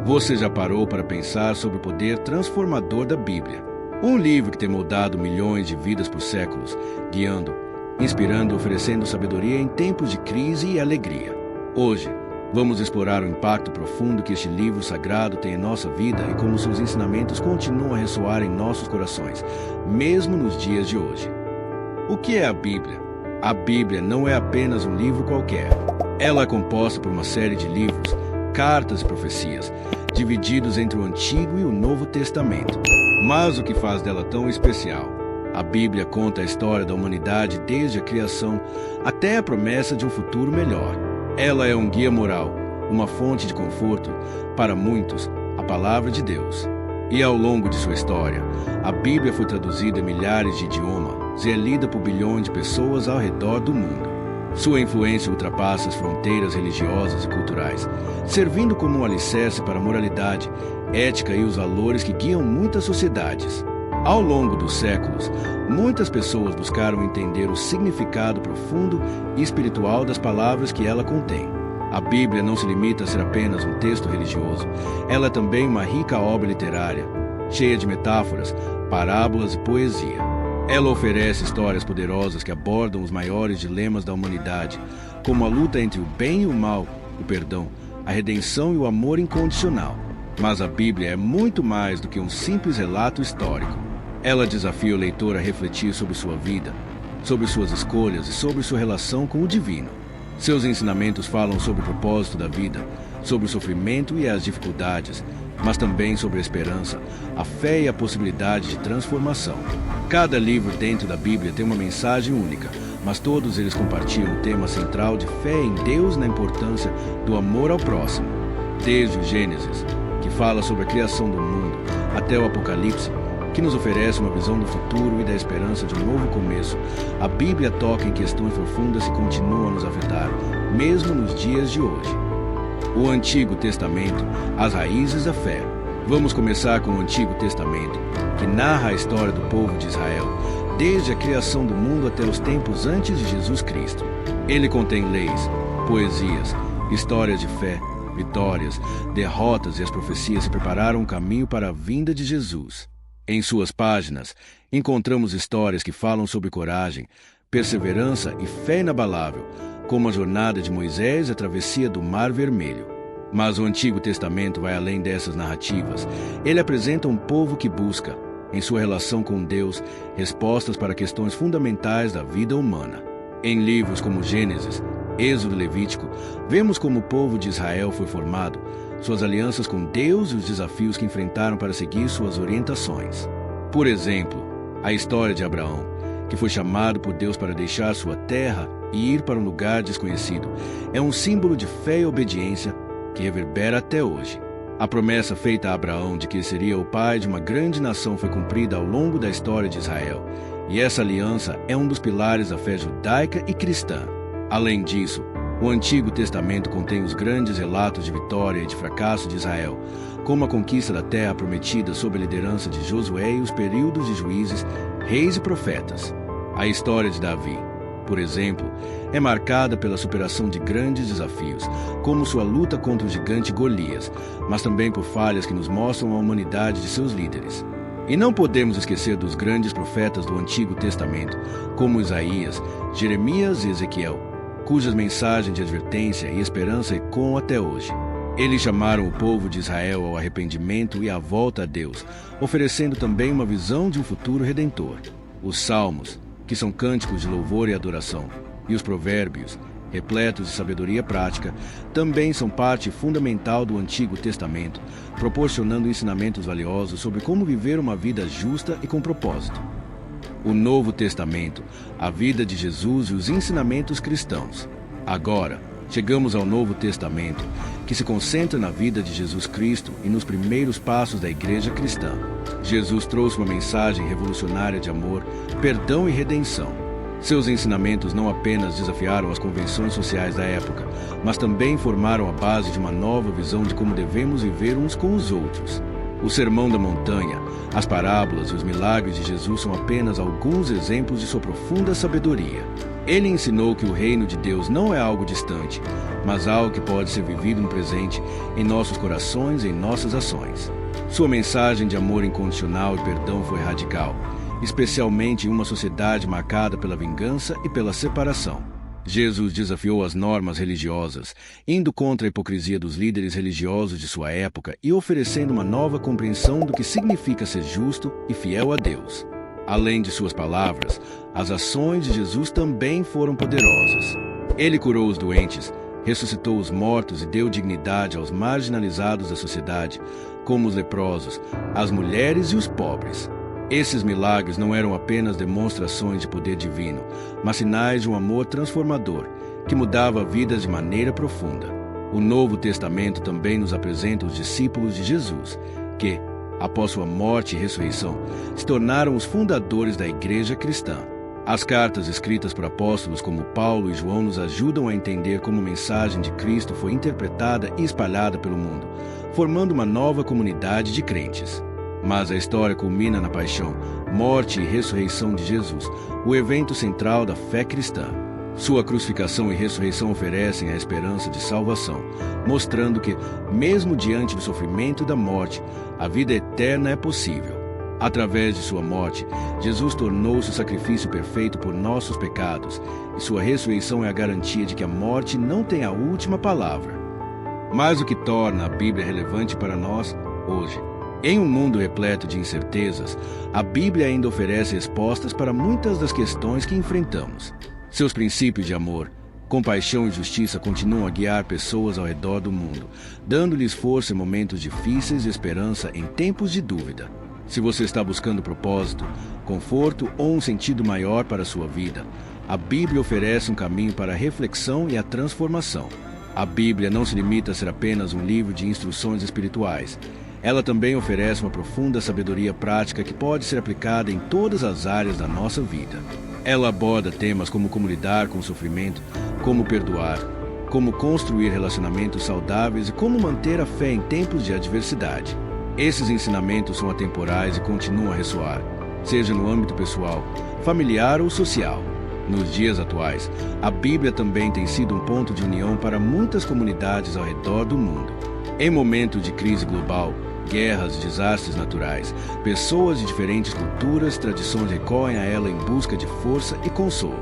Você já parou para pensar sobre o poder transformador da Bíblia? Um livro que tem moldado milhões de vidas por séculos, guiando, inspirando e oferecendo sabedoria em tempos de crise e alegria. Hoje, vamos explorar o impacto profundo que este livro sagrado tem em nossa vida e como seus ensinamentos continuam a ressoar em nossos corações, mesmo nos dias de hoje. O que é a Bíblia? A Bíblia não é apenas um livro qualquer. Ela é composta por uma série de livros, cartas e profecias, divididos entre o Antigo e o Novo Testamento. Mas o que faz dela tão especial? A Bíblia conta a história da humanidade desde a criação até a promessa de um futuro melhor. Ela é um guia moral, uma fonte de conforto, para muitos, a palavra de Deus. E ao longo de sua história, a Bíblia foi traduzida em milhares de idiomas e é lida por bilhões de pessoas ao redor do mundo. Sua influência ultrapassa as fronteiras religiosas e culturais, servindo como um alicerce para a moralidade, ética e os valores que guiam muitas sociedades. Ao longo dos séculos, muitas pessoas buscaram entender o significado profundo e espiritual das palavras que ela contém. A Bíblia não se limita a ser apenas um texto religioso, ela é também uma rica obra literária, cheia de metáforas, parábolas e poesia. Ela oferece histórias poderosas que abordam os maiores dilemas da humanidade, como a luta entre o bem e o mal, o perdão, a redenção e o amor incondicional. Mas a Bíblia é muito mais do que um simples relato histórico. Ela desafia o leitor a refletir sobre sua vida, sobre suas escolhas e sobre sua relação com o divino. Seus ensinamentos falam sobre o propósito da vida, sobre o sofrimento e as dificuldades, mas também sobre a esperança, a fé e a possibilidade de transformação. Cada livro dentro da Bíblia tem uma mensagem única, mas todos eles compartilham o tema central de fé em Deus e na importância do amor ao próximo. Desde o Gênesis, que fala sobre a criação do mundo, até o Apocalipse, que nos oferece uma visão do futuro e da esperança de um novo começo, a Bíblia toca em questões profundas que continuam a nos afetar, mesmo nos dias de hoje. O Antigo Testamento, as raízes da fé. Vamos começar com o Antigo Testamento, que narra a história do povo de Israel, desde a criação do mundo até os tempos antes de Jesus Cristo. Ele contém leis, poesias, histórias de fé, vitórias, derrotas e as profecias que prepararam o caminho para a vinda de Jesus. Em suas páginas, encontramos histórias que falam sobre coragem, perseverança e fé inabalável, como a jornada de Moisés e a travessia do Mar Vermelho. Mas o Antigo Testamento vai além dessas narrativas. Ele apresenta um povo que busca, em sua relação com Deus, respostas para questões fundamentais da vida humana. Em livros como Gênesis, Êxodo e Levítico, vemos como o povo de Israel foi formado, suas alianças com Deus e os desafios que enfrentaram para seguir suas orientações. Por exemplo, a história de Abraão, que foi chamado por Deus para deixar sua terra e ir para um lugar desconhecido, é um símbolo de fé e obediência que reverbera até hoje. A promessa feita a Abraão de que seria o pai de uma grande nação foi cumprida ao longo da história de Israel, e essa aliança é um dos pilares da fé judaica e cristã. Além disso, o Antigo Testamento contém os grandes relatos de vitória e de fracasso de Israel, como a conquista da terra prometida sob a liderança de Josué e os períodos de juízes, reis e profetas. A história de Davi, por exemplo, é marcada pela superação de grandes desafios, como sua luta contra o gigante Golias, mas também por falhas que nos mostram a humanidade de seus líderes. E não podemos esquecer dos grandes profetas do Antigo Testamento, como Isaías, Jeremias e Ezequiel, cujas mensagens de advertência e esperança ecoam até hoje. Eles chamaram o povo de Israel ao arrependimento e à volta a Deus, oferecendo também uma visão de um futuro redentor. Os Salmos, que são cânticos de louvor e adoração, e os Provérbios, repletos de sabedoria prática, também são parte fundamental do Antigo Testamento, proporcionando ensinamentos valiosos sobre como viver uma vida justa e com propósito. O Novo Testamento, a vida de Jesus e os ensinamentos cristãos. Agora, chegamos ao Novo Testamento, que se concentra na vida de Jesus Cristo e nos primeiros passos da igreja cristã. Jesus trouxe uma mensagem revolucionária de amor, perdão e redenção. Seus ensinamentos não apenas desafiaram as convenções sociais da época, mas também formaram a base de uma nova visão de como devemos viver uns com os outros. O Sermão da Montanha, as parábolas e os milagres de Jesus são apenas alguns exemplos de sua profunda sabedoria. Ele ensinou que o reino de Deus não é algo distante, mas algo que pode ser vivido no presente, em nossos corações e em nossas ações. Sua mensagem de amor incondicional e perdão foi radical, especialmente em uma sociedade marcada pela vingança e pela separação. Jesus desafiou as normas religiosas, indo contra a hipocrisia dos líderes religiosos de sua época e oferecendo uma nova compreensão do que significa ser justo e fiel a Deus. Além de suas palavras, as ações de Jesus também foram poderosas. Ele curou os doentes, ressuscitou os mortos e deu dignidade aos marginalizados da sociedade, como os leprosos, as mulheres e os pobres. Esses milagres não eram apenas demonstrações de poder divino, mas sinais de um amor transformador, que mudava vidas de maneira profunda. O Novo Testamento também nos apresenta os discípulos de Jesus, que, após sua morte e ressurreição, se tornaram os fundadores da Igreja cristã. As cartas escritas por apóstolos como Paulo e João nos ajudam a entender como a mensagem de Cristo foi interpretada e espalhada pelo mundo, formando uma nova comunidade de crentes. Mas a história culmina na paixão, morte e ressurreição de Jesus, o evento central da fé cristã. Sua crucificação e ressurreição oferecem a esperança de salvação, mostrando que, mesmo diante do sofrimento e da morte, a vida eterna é possível. Através de sua morte, Jesus tornou-se o sacrifício perfeito por nossos pecados, e sua ressurreição é a garantia de que a morte não tem a última palavra. Mas o que torna a Bíblia relevante para nós hoje? Em um mundo repleto de incertezas, a Bíblia ainda oferece respostas para muitas das questões que enfrentamos. Seus princípios de amor, compaixão e justiça continuam a guiar pessoas ao redor do mundo, dando-lhes força em momentos difíceis e esperança em tempos de dúvida. Se você está buscando propósito, conforto ou um sentido maior para a sua vida, a Bíblia oferece um caminho para a reflexão e a transformação. A Bíblia não se limita a ser apenas um livro de instruções espirituais. Ela também oferece uma profunda sabedoria prática que pode ser aplicada em todas as áreas da nossa vida. Ela aborda temas como lidar com o sofrimento, como perdoar, como construir relacionamentos saudáveis e como manter a fé em tempos de adversidade. Esses ensinamentos são atemporais e continuam a ressoar, seja no âmbito pessoal, familiar ou social. Nos dias atuais, a Bíblia também tem sido um ponto de união para muitas comunidades ao redor do mundo. Em momentos de crise global, guerras e desastres naturais, pessoas de diferentes culturas e tradições recorrem a ela em busca de força e consolo.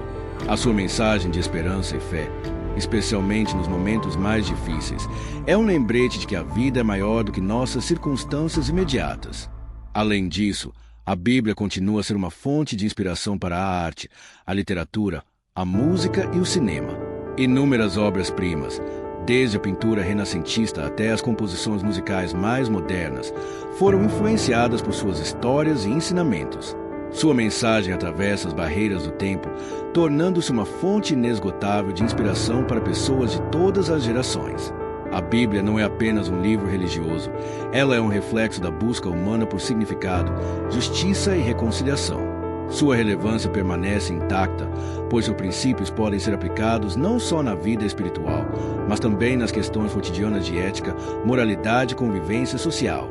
A sua mensagem de esperança e fé, especialmente nos momentos mais difíceis, é um lembrete de que a vida é maior do que nossas circunstâncias imediatas. Além disso, a Bíblia continua a ser uma fonte de inspiração para a arte, a literatura, a música e o cinema. Inúmeras obras-primas, desde a pintura renascentista até as composições musicais mais modernas, foram influenciadas por suas histórias e ensinamentos. Sua mensagem atravessa as barreiras do tempo, tornando-se uma fonte inesgotável de inspiração para pessoas de todas as gerações. A Bíblia não é apenas um livro religioso, ela é um reflexo da busca humana por significado, justiça e reconciliação. Sua relevância permanece intacta, pois seus princípios podem ser aplicados não só na vida espiritual, mas também nas questões cotidianas de ética, moralidade e convivência social.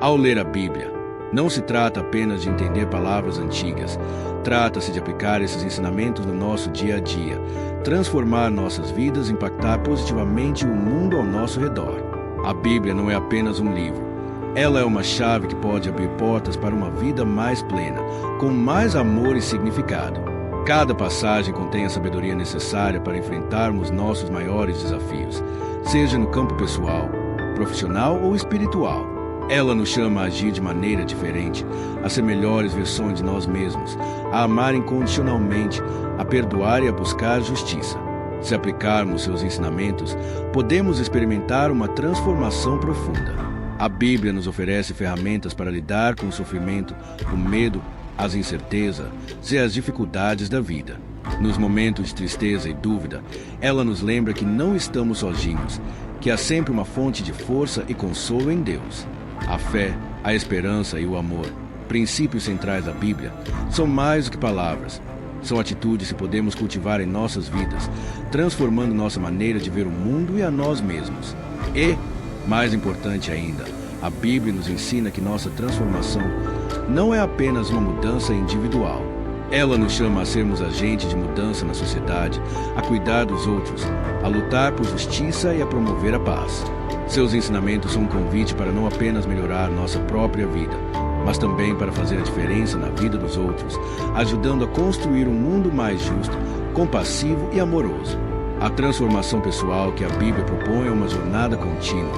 Ao ler a Bíblia, não se trata apenas de entender palavras antigas, trata-se de aplicar esses ensinamentos no nosso dia a dia, transformar nossas vidas e impactar positivamente o mundo ao nosso redor. A Bíblia não é apenas um livro, ela é uma chave que pode abrir portas para uma vida mais plena, com mais amor e significado. Cada passagem contém a sabedoria necessária para enfrentarmos nossos maiores desafios, seja no campo pessoal, profissional ou espiritual. Ela nos chama a agir de maneira diferente, a ser melhores versões de nós mesmos, a amar incondicionalmente, a perdoar e a buscar justiça. Se aplicarmos seus ensinamentos, podemos experimentar uma transformação profunda. A Bíblia nos oferece ferramentas para lidar com o sofrimento, o medo, as incertezas e as dificuldades da vida. Nos momentos de tristeza e dúvida, ela nos lembra que não estamos sozinhos, que há sempre uma fonte de força e consolo em Deus. A fé, a esperança e o amor, princípios centrais da Bíblia, são mais do que palavras. São atitudes que podemos cultivar em nossas vidas, transformando nossa maneira de ver o mundo e a nós mesmos. E, mais importante ainda, a Bíblia nos ensina que nossa transformação não é apenas uma mudança individual, Ela nos chama a sermos agentes de mudança na sociedade, a cuidar dos outros, a lutar por justiça e a promover a paz. Seus ensinamentos são um convite para não apenas melhorar nossa própria vida, mas também para fazer a diferença na vida dos outros, ajudando a construir um mundo mais justo, compassivo e amoroso. A transformação pessoal que a Bíblia propõe é uma jornada contínua,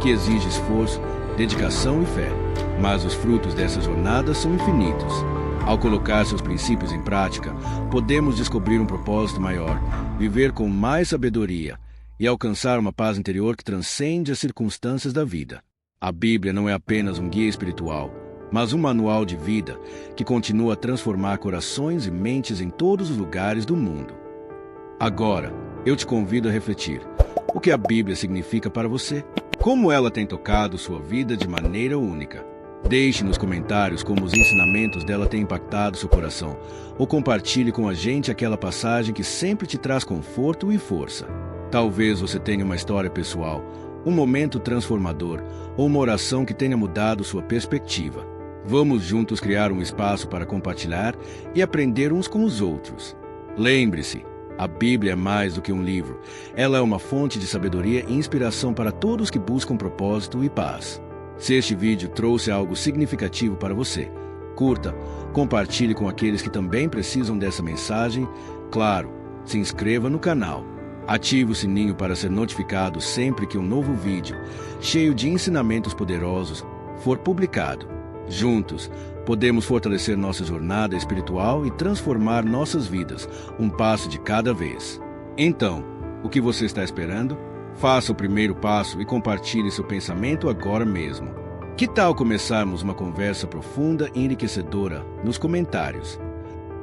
que exige esforço, dedicação e fé, mas os frutos dessa jornada são infinitos. Ao colocar seus princípios em prática, podemos descobrir um propósito maior, viver com mais sabedoria e alcançar uma paz interior que transcende as circunstâncias da vida. A Bíblia não é apenas um guia espiritual, mas um manual de vida que continua a transformar corações e mentes em todos os lugares do mundo. Agora, eu te convido a refletir. O que a Bíblia significa para você? Como ela tem tocado sua vida de maneira única? Deixe nos comentários como os ensinamentos dela têm impactado seu coração, ou compartilhe com a gente aquela passagem que sempre te traz conforto e força. Talvez você tenha uma história pessoal, um momento transformador, ou uma oração que tenha mudado sua perspectiva. Vamos juntos criar um espaço para compartilhar e aprender uns com os outros. Lembre-se, a Bíblia é mais do que um livro. Ela é uma fonte de sabedoria e inspiração para todos que buscam propósito e paz. Se este vídeo trouxe algo significativo para você, curta, compartilhe com aqueles que também precisam dessa mensagem. Claro, se inscreva no canal. Ative o sininho para ser notificado sempre que um novo vídeo, cheio de ensinamentos poderosos, for publicado. Juntos, podemos fortalecer nossa jornada espiritual e transformar nossas vidas, um passo de cada vez. Então, o que você está esperando? Faça o primeiro passo e compartilhe seu pensamento agora mesmo. Que tal começarmos uma conversa profunda e enriquecedora nos comentários?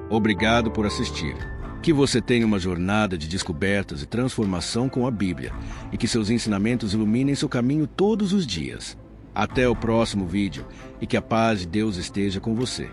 Obrigado por assistir. Que você tenha uma jornada de descobertas e transformação com a Bíblia e que seus ensinamentos iluminem seu caminho todos os dias. Até o próximo vídeo e que a paz de Deus esteja com você.